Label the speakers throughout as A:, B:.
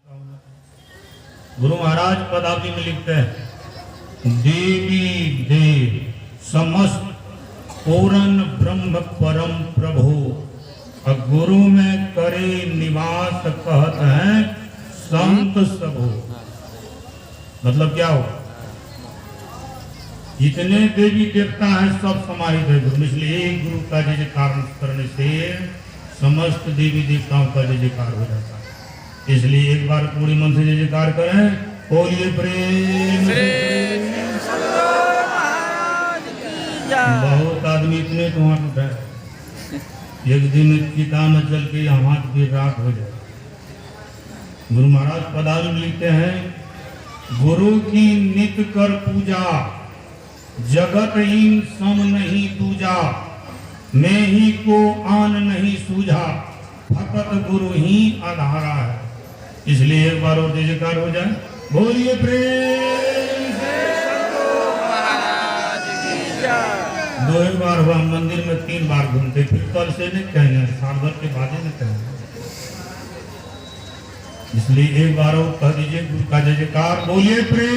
A: गुरु महाराज पदावली में लिखते हैं, देवी देव समस्त पूर्ण ब्रह्म परम प्रभु, गुरु में करे निवास कहत हैं संत सबो। मतलब क्या हो, जितने देवी देवता हैं सब समाहित है गुरु में, इसलिए एक गुरु का जय जयकार करने से समस्त देवी देवताओं का जय जयकार हो जाता है। इसलिए एक बार पूरी मन से जय जयकार करें, बोलिए प्रेम। बहुत आदमी इतने तो हाथ उठाए, एक दिन चिता में चल के हाथ भी राख हो जाए। गुरु महाराज पदावली में लिखते हैं, गुरु की नित कर पूजा, जगत इन सम नहीं दूजा, मैं ही को आन नहीं सूझा, फकत गुरु ही आधारा है। इसलिए एक बार और जय जयकार हो जाए, बोलिए प्रेम से। दो एक बार हुआ, मंदिर में 3 बार घूमते, फिर कल से नहीं कहेंगे, साल भर के बाद नहीं कहेंगे। इसलिए एक बार और कह दीजिए गुरु का जय जयकार, बोलिए प्रेम।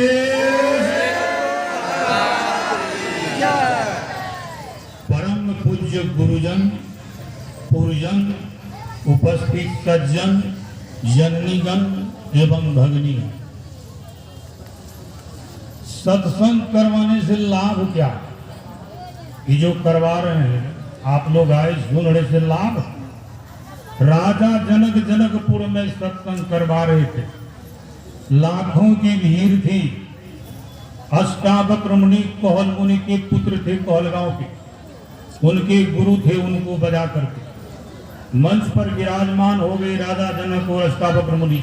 A: परम पूज्य गुरुजन, पुरजन, उपस्थित सज्जन, जननीगण एवं भगनी, सत्संग करवाने से लाभ क्या? ये जो करवा रहे हैं आप लोग आए सुन रहे से लाभ। राजा जनक जनकपुर में सत्संग करवा रहे थे, लाखों की भीड़ थी। अष्टावक्र मुनि कोहल मुनि के पुत्र थे, कोहल गांव के, उनके गुरु थे, उनको बजा करके मंच पर विराजमान हो गए राजा जनक और अष्टावक्र मुनि।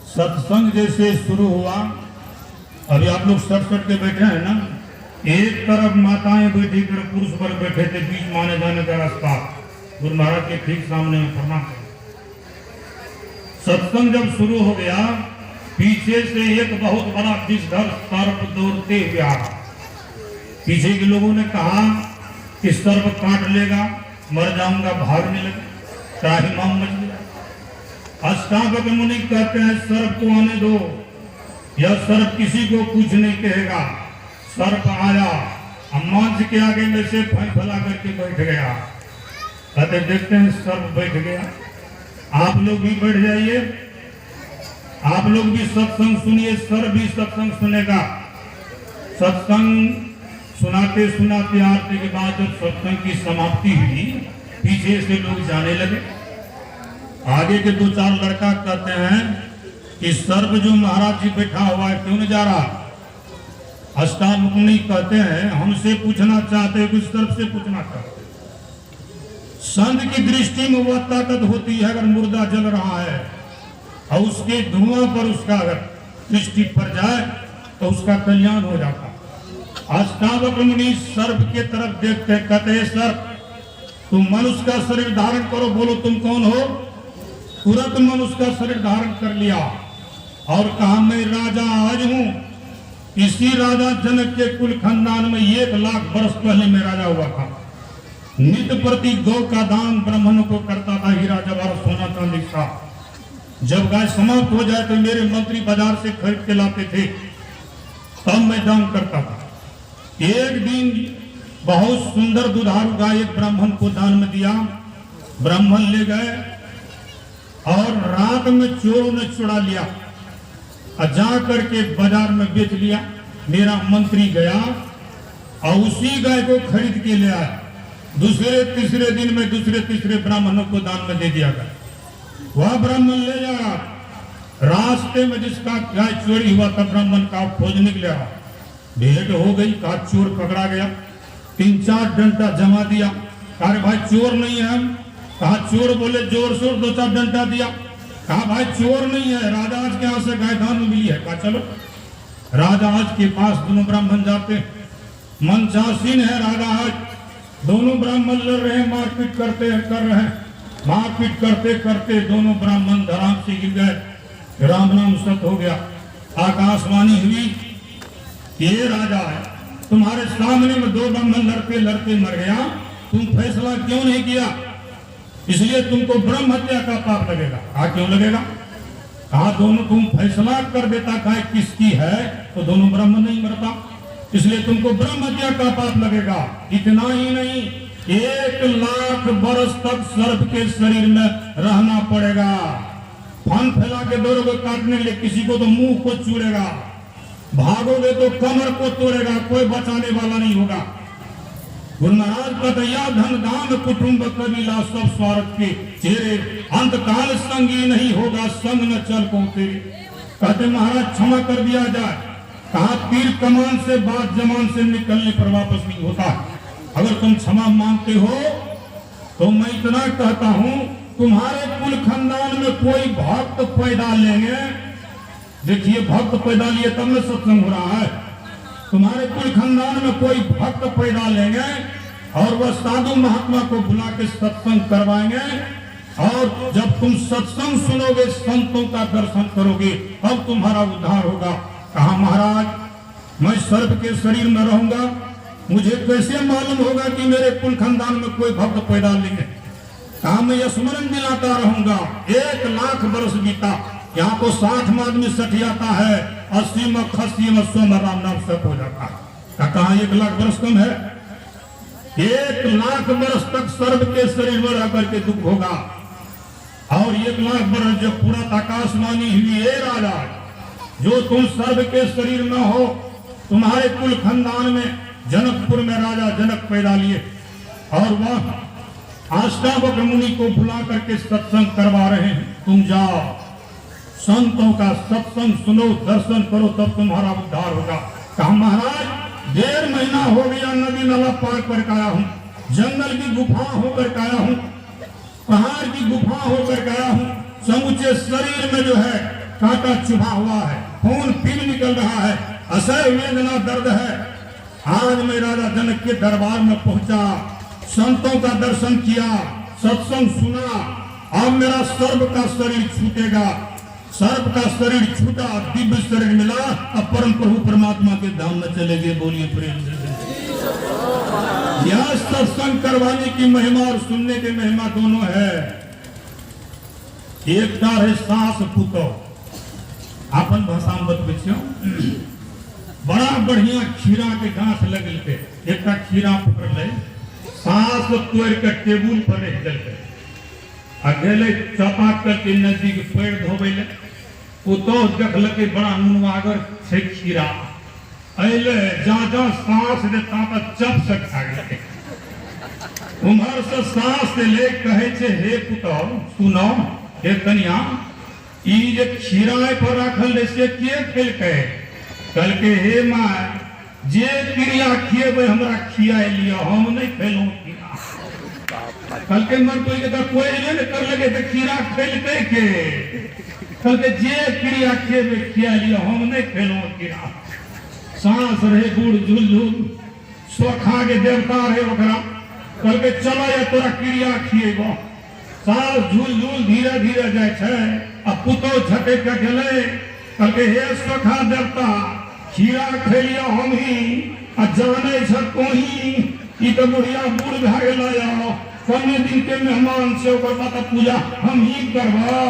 A: सत्संग जैसे शुरू हुआ, अभी आप लोग सट के बैठे हैं ना, एक तरफ माताएं बैठी कर पुरुष पर बैठे थे, बीच माने जाने का रास्ता गुरु महाराज के ठीक सामने में प्रणाम। सत्संग जब शुरू हो गया, पीछे से एक बहुत बड़ा विषधर सर्प दौड़ते हुए आ। पीछे के लोगों ने कहा कि सर्प काट लेगा, मर जाऊंगा, भागने लगे, त्राहिमाम मच गया। अष्टावक्र मुनि कहते हैं, सर्प को आने दो, यह सर्प किसी को कुछ नहीं कहेगा। सर्प आया, मंच के आगे में से फैला करके बैठ गया। कहते देखते हैं सर्प बैठ गया, आप लोग भी बैठ जाइए, आप लोग भी सत्संग सुनिए, सर्प भी सत्संग सुनेगा। सत्संग सुनाते सुनाते आरती के बाद जब सत्संग की समाप्ति हुई, पीछे से लोग जाने लगे। आगे के 2-4 लड़का कहते हैं कि सर्प जो महाराज जी बैठा हुआ है क्यों नहीं जा रहा? अष्टावक्र मुनि कहते हैं, हमसे पूछना चाहते, कुछ सर्प से पूछना चाहते। संत की दृष्टि में वह ताकत होती है, अगर मुर्दा जल रहा है और उसके धुआं पर उसका अगर दृष्टि पर जाए तो उसका कल्याण हो जाता। अष्टावक्र मुनि सर्प के तरफ देखते, कहते हैं सर्प तुम मनुष्य का शरीर धारण करो, बोलो तुम कौन हो? तुरंत मनुष्य का शरीर धारण कर लिया और कहा मैं राजा आज हूं। इसी राजा जनक के कुल खानदान में 1 लाख वर्ष पहले मैं राजा हुआ था। नित्य प्रति गौ का दान ब्राह्मणों को करता था, हीरा जवाहर सोना चांदी था। जब गाय समाप्त हो जाए तो मेरे मंत्री बाजार से खरीद के लाते थे, तब मैं दान करता था। एक दिन बहुत सुंदर दुधारू गाय एक ब्राह्मण को दान में दिया। ब्राह्मण ले गए और रात में चोरों ने चुरा लिया और जा करके बाजार में बेच लिया। मेरा मंत्री गया और उसी गाय को खरीद के ले आया। दूसरे तीसरे दिन में दूसरे तीसरे ब्राह्मणों को दान में दे दिया गया। वह ब्राह्मण ले जा, रास्ते में जिसका गाय चोरी हुआ था ब्राह्मण का खोज निकला, भेंट हो गई, कहा चोर पकड़ा गया। 3-4 डंडा जमा दिया, कहा भाई चोर नहीं है हम। कहा चोर, बोले जोर शोर 2-4 डंडा दिया। कहा भाई चोर नहीं है, राजाज के यहाँ से गाय दान में मिली है। कहा चलो। राजाज के पास दोनों ब्राह्मण जाते, मंचासीन है राजाज, दोनों ब्राह्मण लड़ रहे हैं, मारपीट कर रहे हैं। मारपीट करते करते दोनों ब्राह्मण धराम से गिर गए, राम नाम सत हो गया। आकाशवाणी हुई, ये राजा है, तुम्हारे सामने में 2 ब्राह्मण लड़ते लड़ते मर गया, तुम फैसला क्यों नहीं किया? इसलिए तुमको ब्रह्म हत्या का पाप लगेगा। क्यों लगेगा? कहा दोनों तुम फैसला कर देता कहा किसकी है तो दोनों ब्रह्म नहीं मरता, इसलिए तुमको ब्रह्म हत्या का पाप लगेगा। इतना ही नहीं, 1,00,000 वर्ष तक सर्प के शरीर में रहना पड़ेगा। फन फैला के दौड़ोगे काटने के लिए, किसी को तो मुंह को चूड़ेगा, भागोगे तो कमर को तोड़ेगा, कोई बचाने वाला नहीं होगा। गुरु महाराज कतया धन धाम कुटुंब कबीला सब स्वार्थ के चेहरे, अंत काल संगी नहीं होगा संग न चल को तेरे। कहते महाराज क्षमा कर दिया जाए, कहा तीर कमान से बात जमान से निकलने पर वापस नहीं होता। अगर तुम क्षमा मांगते हो तो मैं इतना कहता हूं, तुम्हारे कुल खानदान में कोई भक्त पैदा लेंगे, देखिए भक्त पैदा लिए तब में सत्संग हो रहा है। तुम्हारे कुल खानदान में कोई भक्त पैदा लेंगे और वह साधु महात्मा को बुला के सत्संग करवाएंगे, और जब तुम सत्संग सुनोगे, संतों का दर्शन करोगे, तब तुम्हारा उद्धार होगा। कहा महाराज मैं सर्प के शरीर में रहूंगा, मुझे कैसे मालूम होगा कि मेरे कुल खानदान में कोई भक्त पैदा लेंगे। कहा मैं स्मरण दिलाता रहूंगा। 1,00,000 वर्ष बीता, यहाँ को 60 में आदमी सठियाता है, 80 में खस्सी में 100 में राम नाम सब हो जाता है। कहा 1,00,000 वर्ष कम है, 1,00,000 वर्ष तक सर्प के शरीर में रह करके दुख होगा। और 1,00,000 वर्ष जब पूरा आकाशवाणी हुई, हे राजा जो तुम सर्प के शरीर में हो, तुम्हारे कुल खानदान में जनकपुर में राजा जनक पैदा लिए, और वह अष्टावक्र मुनि को बुला करके सत्संग करवा रहे हैं। तुम जाओ संतों का सत्संग सुनो, दर्शन करो, तब तुम्हारा उद्धार होगा। कहा महाराज 1.5 महीना हो गया, नदी नाला पार कर आया हूँ, जंगल की गुफा होकर आया हूँ, पहाड़ की गुफा होकर आया हूँ, समूचे शरीर में जो है कांटा चुभा हुआ है, खून पील निकल रहा है, असह्य वेदना दर्द है। आज मैं राजा जनक के दरबार में पहुंचा, संतों का दर्शन किया, सत्संग सुना, अब मेरा सर्प का शरीर छूटेगा। सर्प का शरीर छूटा, दिव्य शरीर मिला, अब परम प्रभु परमात्मा के धाम में चले गए। बोलिए प्रेम से। यह सत्संग करवाने की महिमा और सुनने की महिमा दोनों है। एक है सास पुतो, अपन भाषा में बतबे, बड़ा बढ़िया खीरा के गाछ लगल के, एक खीरा पकड़ ले, सास तोड़ के टेबुल पर रख दिलके, अगले चपा करके नजदीक पैर धोबे ले, पुतो देखलके बड़ा नुनवागर छे खीरा, अले जा सांस देता तो चप से खा गए। उम्र से सांस ले कहे छे, हे पुतो सुनो, हे कन्या, ई जे खीरा पर रखल से के खेलके, कल के हे माँ जे क्रिया खिएबे हमरा खियाए लिया, हम नहीं खेलो खीरा। कल के मन कोई नहीं कर लगे तो खीरा खेलते के, कल के जे क्रिया खिएबे खिया लिया, हम नहीं खेलो खीरा। सांस रहे बूढ़ झुल झुल, स्वखा के देवता रहे ओकरा, कल के चला या तोरा क्रिया खिएबो। सांस झुल झुल धीरे धीरे जाए छे, अब पुतो झटक के गेले, कल के हे स्वखा देवता खीरा खेलिया हम ही, आ जाने छ तोही, ई तो बुढ़िया बूढ़ भा गेला, कन्ने दिन के मेहमान से ओकर माता पूजा हम ही करवा।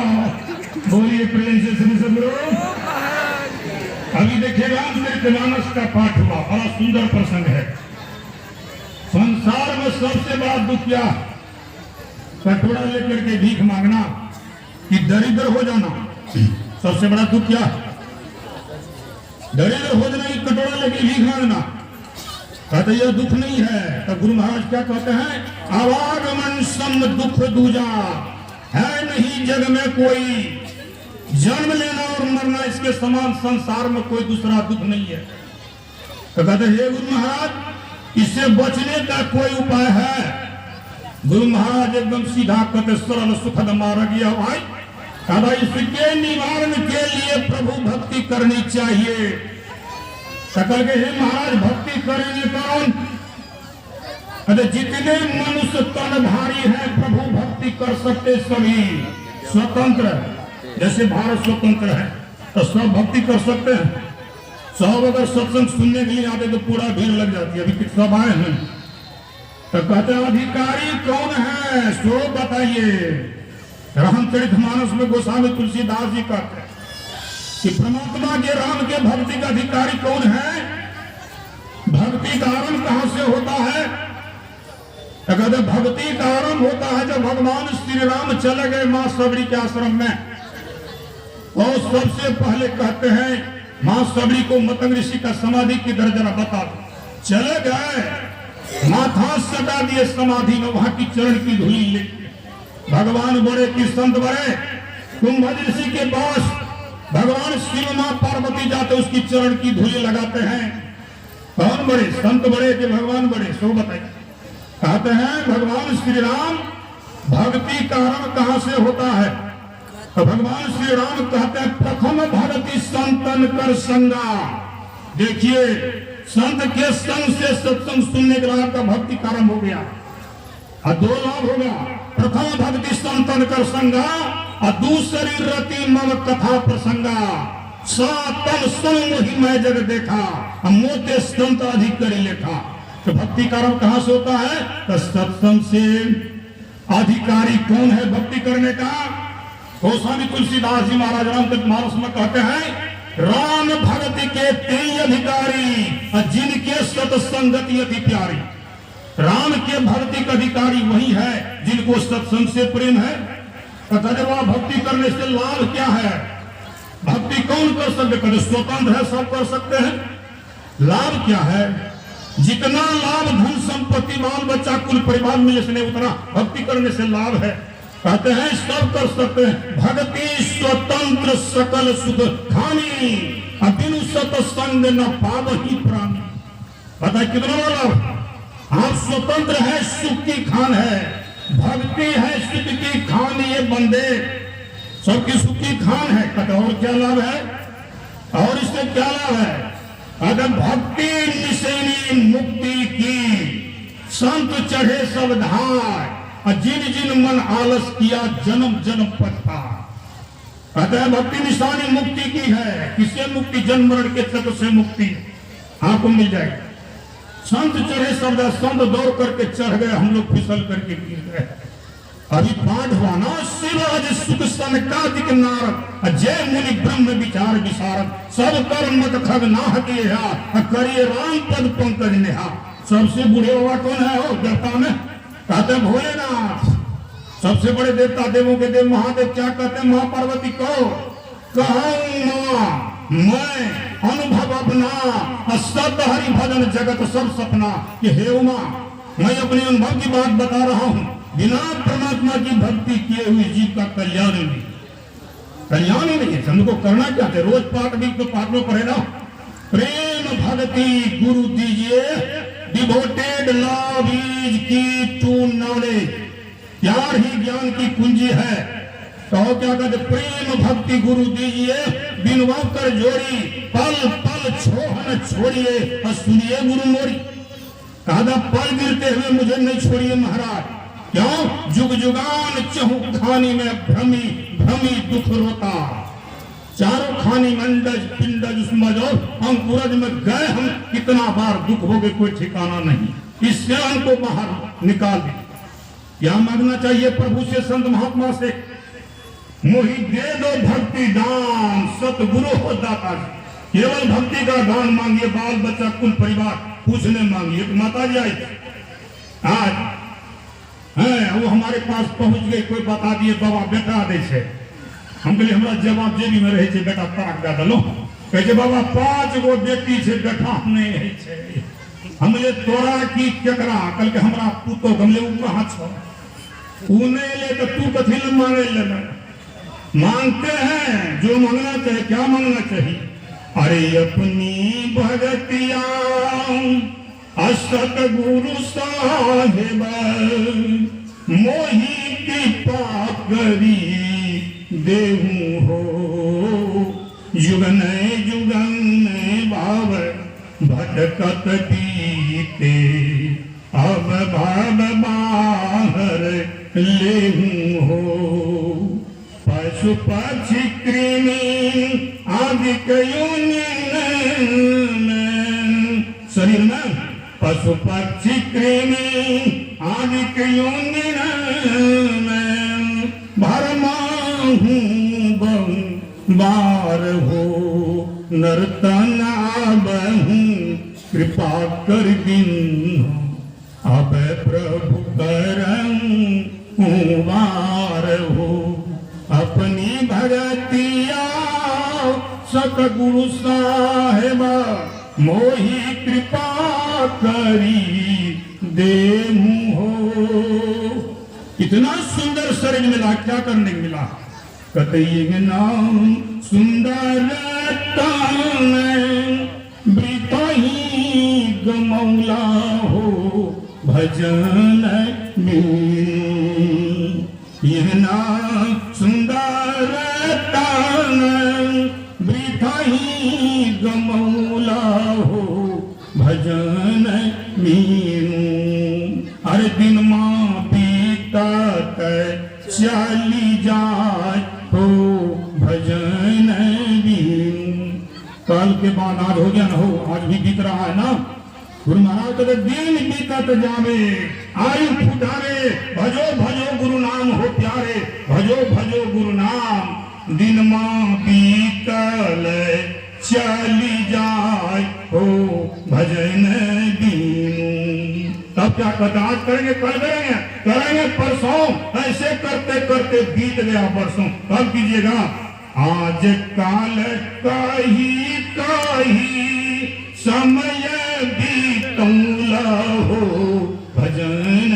A: बोलिए प्रेम से श्री सदगुरु। अभी देखिए रामचरितमानस का पाठ हुआ, बड़ा सुंदर प्रसंग है। संसार में सबसे बड़ा दुख क्या, कटोरा लेकर के भीख मांगना कि दरिद्र हो जाना। सबसे बड़ा दुख क्या, दरिद्र हो जाना कि कटोरा लेकर भीख मांगना। कहते यह दुख नहीं है। तो गुरु महाराज क्या कहते हैं, आवागमन सम दुख दूजा, है नहीं जग में कोई, जन्म लेना और मरना इसके समान संसार में कोई दूसरा दुख नहीं है। तो कहते हे गुरु महाराज इससे बचने का कोई उपाय है। गुरु महाराज एकदम सीधा कहते सरल सुखद मार्ग यह भाई, कहता इसके निवारण के लिए प्रभु भक्ति करनी चाहिए। सकल के हे महाराज भक्ति करेंगे कौन, कहते जितने मनुष्य तन भारी है प्रभु भक्ति कर सकते सभी, स्वतंत्र, जैसे भारत स्वतंत्र है तो सब भक्ति कर सकते हैं। सब अगर सत्संग सुनने के लिए आते तो पूरा भीड़ लग जाती है। अभी किस सब आए हैं तो कहते अधिकारी कौन है सो बताइए। रामचरितमानस में गोस्वामी तुलसीदास जी कहते हैं कि परमात्मा के राम के भक्ति का अधिकारी कौन है, भक्ति का आरंभ कहां से होता है। अगर भक्ति का आरंभ होता है जब भगवान श्री राम चले गए मां सबरी के आश्रम में, और सबसे पहले कहते हैं मां सबरी को मतंग ऋषि का समाधि की दर्जा बता दो। चले गए, माथा सटा दिए समाधि में, वहां की चरण की धूली लेके भगवान बड़े की संत बड़े, कुंभज ऋषि के पास भगवान शिव मां पार्वती जाते उसकी चरण की धूली लगाते हैं। कौन बड़े, संत बड़े कि भगवान बड़े, सो बताइए। कहते हैं भगवान श्री राम भक्ति कारण कहां से होता है, तो भगवान श्री राम कहते हैं प्रथम भक्ति संतन कर संगा। देखिए संत के संग से सत्संग सुनने के बाद का भक्ति कारण हो गया, और दो लाभ हो गया। प्रथम भक्ति संतन कर संगा, और दूसरी रति मम कथा प्रसंगा। सातम संग ही मैं जग देखा, मोते संत अधिक कर लेखा। तो भक्ति कारण कहां से होता है, तो सत्संग से। अधिकारी कौन है भक्ति करने का, गोस्वामी तुलसीदास जी महाराज रामकृत मानस में कहते हैं राम भक्ति के तेई अधिकारी, जिनके सत्संगति अति प्यारी। राम के भक्ति का अधिकारी वही है जिनको सत्संग से प्रेम है। तथा भक्ति करने से लाभ क्या है, भक्ति कौन कर सकते हैं, स्वतंत्र है सब कर सकते हैं। लाभ क्या है, जितना लाभ धन संपत्ति बाल बच्चा कुल परिवार मिले से नहीं उतना भक्ति करने से लाभ है। कहते हैं सब कर सकते हैं, भक्ति स्वतंत्र सकल सुख खानी, बिनु सत्संग न पावहि प्राणी। पता है कितना लाभ, आप स्वतंत्र है, सुख की खान है, भक्ति है सुख की खान। ये बंदे सबकी सुख की खान है। कहते और क्या लाभ है, और इससे क्या लाभ है, अगर भक्ति निशेनी मुक्ति की, संत चढ़े सब धार, जिन जिन मन आलस किया जन्म जन्म पछताए। कहते हैं भक्ति निशानी मुक्ति की है। किससे मुक्ति, जन्म मरण के चक्र से मुक्ति आपको मिल जाएगी। संत चढ़े शब्द, संत दौड़ करके चढ़ गए, हम लोग फिसल करके गिर गए। अभी पाठ हुआ ना, शिवराज सुख सनकादिक नारद, जय मुनि ब्रह्म विचार विशारद, सब कर मत खग नाह के करिए राम पद पंकज नेहा। सबसे बूढ़े बाबा कौन है हो देवता में, कहते भोलेनाथ। सबसे बड़े देवता देवों के देव महादेव क्या कहते हैं, मां पार्वती को कहूं मैं अनुभव अपना, सत हरि भजन जगत सब सपना। कि हे उमा, मैं अपने अनुभव की बात बता रहा हूं, बिना परमात्मा की भक्ति किए हुए जीव का कल्याण नहीं, कल्याण ही नहीं है। हमको करना क्या है, रोज पाठ भी तो पाठ में पढ़े ना। प्रेम भक्ति गुरु दीजिए, डिवोटेड लव इज की टू नॉलेज। प्यार ही ज्ञान की कुंजी है। तो क्या कहते, प्रेम भक्ति गुरु दीजिए, बिनवा कर जोड़ी, पल पल छोहन छोड़िए, और सुनिए गुरु मोरी। कहा पल गिरते हुए मुझे नहीं छोड़िए महाराज, क्यों, जुग जुगान चहु खानी में भ्रमी भ्रमी दुख रोता। चारों खानी मंडज पिंडज मजो अंकुरज में गए हम, कितना बार दुख हो गए कोई ठिकाना नहीं। इससे हमको बाहर निकाल दे। क्या मांगना चाहिए प्रभु से, संत महात्मा से, मोहि दे दो भक्ति दान, सतगुरु हो दाता। केवल भक्ति का दान मांगिए, बाल बच्चा कुल परिवार पूछने मांगिए। तो माता जी आई आज है, वो हमारे पास पहुंच गई, कोई बता दिए बाबा बेटा दे छे। हम कहलिए हमरा जवाब जेबी में रहे छे, बेटा ताक दे दलो। कहे बाबा 5 गो बेटी छे, बेटा नहीं है छे। हमले तोरा की केकरा, कल के हमरा तू तो हमले ऊ कहां छो, ऊ नहीं ले तो तू कथी ले मांगे ले। मांगते हैं जो मांगना चाहिए। क्या मांगना चाहिए, अरे अपनी भगतिया असत गुरु साहिब, मोही कृपा करी देहूं हो। जुगन जुगन भाव भटकत बीते, अब भाव बाहर लेहूं हो। पशु पक्षी कृमि आदि शरीर में, पशु पक्षी कृमि आदि भरमा हूँ
B: बार हो नर्तना बहु कृपा कर दिन अब प्रभु करम उबार हो अपनी भगतिया सतगुरु साहेबा मोही कृपा करी देहु हो। इतना सुंदर शरीर मिला, क्या करने को मिला? कतई नाम सुंदर बिताही गमौला हो भजन में। यह नाम सुंदर बिताही गमौला हो भजन मीनू। हर दिन माँ बीता चली जाए हो भजन मीनू। कल के बाद आज हो गया ना हो, आज भी बीत रहा है ना। गुरु महाराज कहते दिन बीतत जावे आयु फुटावे भजो भजो गुरु नाम हो प्यारे भजो भजो गुरु नाम। दिन माँ बीतल चली जाए हो भजन दीनू। तब क्या कहता? आज करेंगे, कल करेंगे, करेंगे परसों। ऐसे करते करते बीत गया परसों। कब कीजिएगा? आज काल कही समय बीतौला हो भजन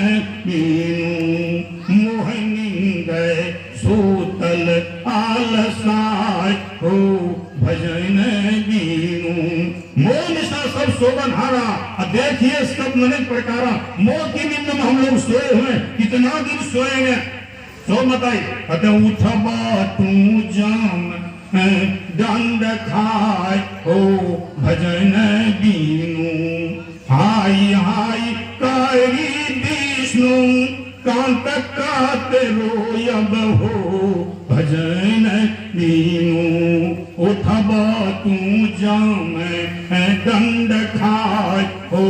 B: मीनू। मोहनी गए सोतल आलसाय हो भजन बीनू। मोह निशा सब सोबन हारा। देखिए सब मन प्रकारा मोह की नींद में हम लोग सोए हुए। कितना दिन सोएंगे? सो बताई अत उठबा तू जाम दंड खाय हो भजन बीनू। हाय हाय करी विष्णु कांत कात रोयब हो भजन बीनू। उठबा तू जाम दंड खाय हो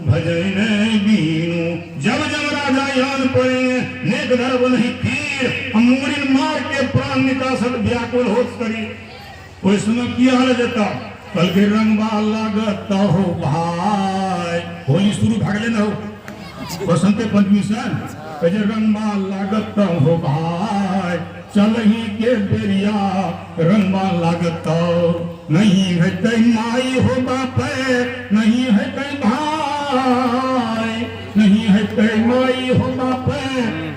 B: भजन बीनू। जब जब राजा यान पड़े नेक धर्म नहीं फिर अमूरिन मार के प्राण निकासल व्याकुल होत करी। कोई समय किया हाल देता कल के रंगबा लगता हो भाई। होली शुरू भाग लेना हो बसंत पंचमी से कहे रंगबा लगता हो भाई। चल ही के बेरिया रंगबा लगता नहीं है कई माई हो बाप नहीं है कई भाई। नहीं है कई माई हो बाप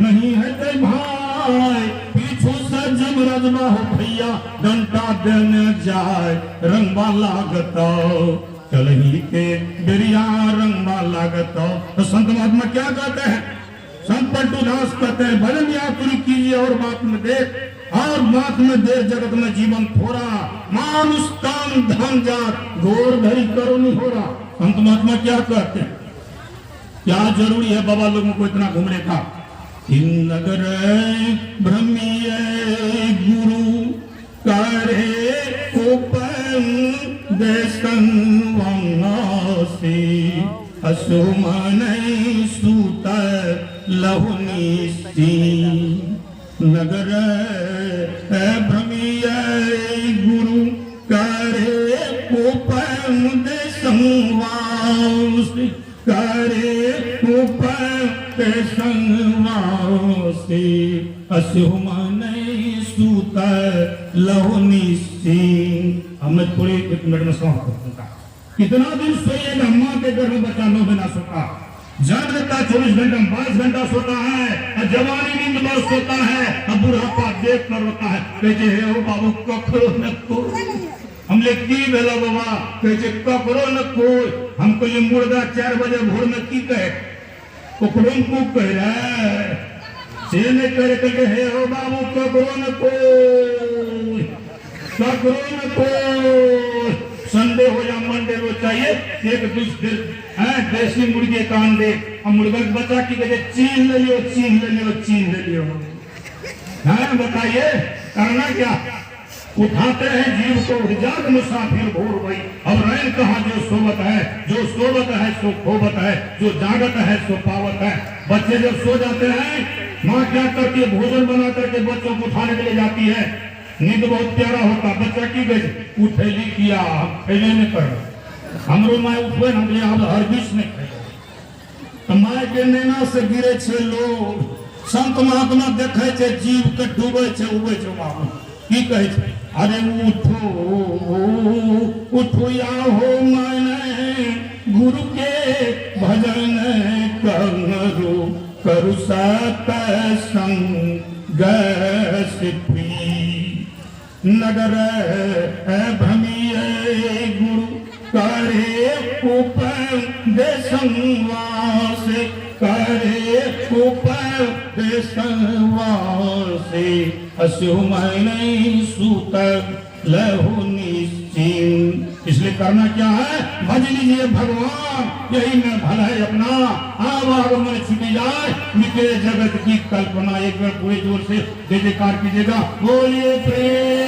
B: नहीं है कई भाई। पीछू से जब रजमा हो भैया डंटा देने जाए रंगबा लागता चल ही के बेरिया रंगबा लागता। तो संत महात्मा क्या कहते हैं? संत पलटूदास कहते हैं भजन या तुरी कीजिए और बात में देख और बात में देख जगत में जीवन थोड़ा मानुष काम धन जात घोर धरी करो नहीं हो रहा। संत महात्मा क्या कहते हैं? क्या जरूरी है बाबा लोगों को इतना घूमने का? इन नगर भ्रमिय गुरु करे उपन देशन वंगासी असुमन सूत लहुनी नगर भ्रमिय गुरु करे उपन देशन वासी करे संवासी असुमन सूत लहुनी। हमने थोड़ी एक मिनट में समाप्त कर दूंगा। कितना दिन सोइएगा? माँ के गर्भ में बच्चा 9 महीना सोता जाग लेता 24 घंटा 22 घंटा सोता है। जवानी नींद में सोता है। अब बुढ़ापा देख कर रोता है। कहते हे ओ बाबू कखरो न कोई। हमले की भेला बाबा? कहते कखरो न कोई। हमको ये मुर्दा 4 बजे भोर में की कहे ओकरों को कह रहा से ने करे कहते हे ओ बाबू कखरो न कोई कखरो न कोई। संडे हो या मंडे हो चाहिए एक दूसरे देसी मुर्गे का अंडे और मुर्गा के बच्चा की कहते चीन ले लियो चीन ले लियो चीन ले लियो। हाँ बताइए करना क्या? उठाते हैं जीव को जाग मुसाफिर भोर गई। अब रैन कहा जो सोवत है जो सोवत है सो खोवत है जो जागत है सो पावत है। बच्चे जब सो जाते हैं माँ क्या करती है? भोजन बना करके बच्चों को उठाने के लिए जाती है।
A: नींद बहुत प्यारा होता, बच्चा की गई उठेली किया फैले नहीं कर हमरो माय उठवे हम ले अब हर बीच नहीं खाई
B: तो माय के नैना से गिरे छे लोग, संत महात्मा देखे छे जीव के डूबे छे उबे छे बाबू की कहे छे, अरे उठो उठो या हो माने गुरु के भजन करू करु सत संग सिद्धि नगर भ्रमिय गुरु करे उपदेशवास करे उपदेशवास असु मैंने सूत लहु निश्चिंत। इसलिए करना क्या है, भज लीजिए भगवान, यही में भला है अपना, आवाग मन छुटी जाए मिटे जगत की कल्पना। एक बार पूरे जोर से जय जयकार कीजिएगा, बोलिए प्रेम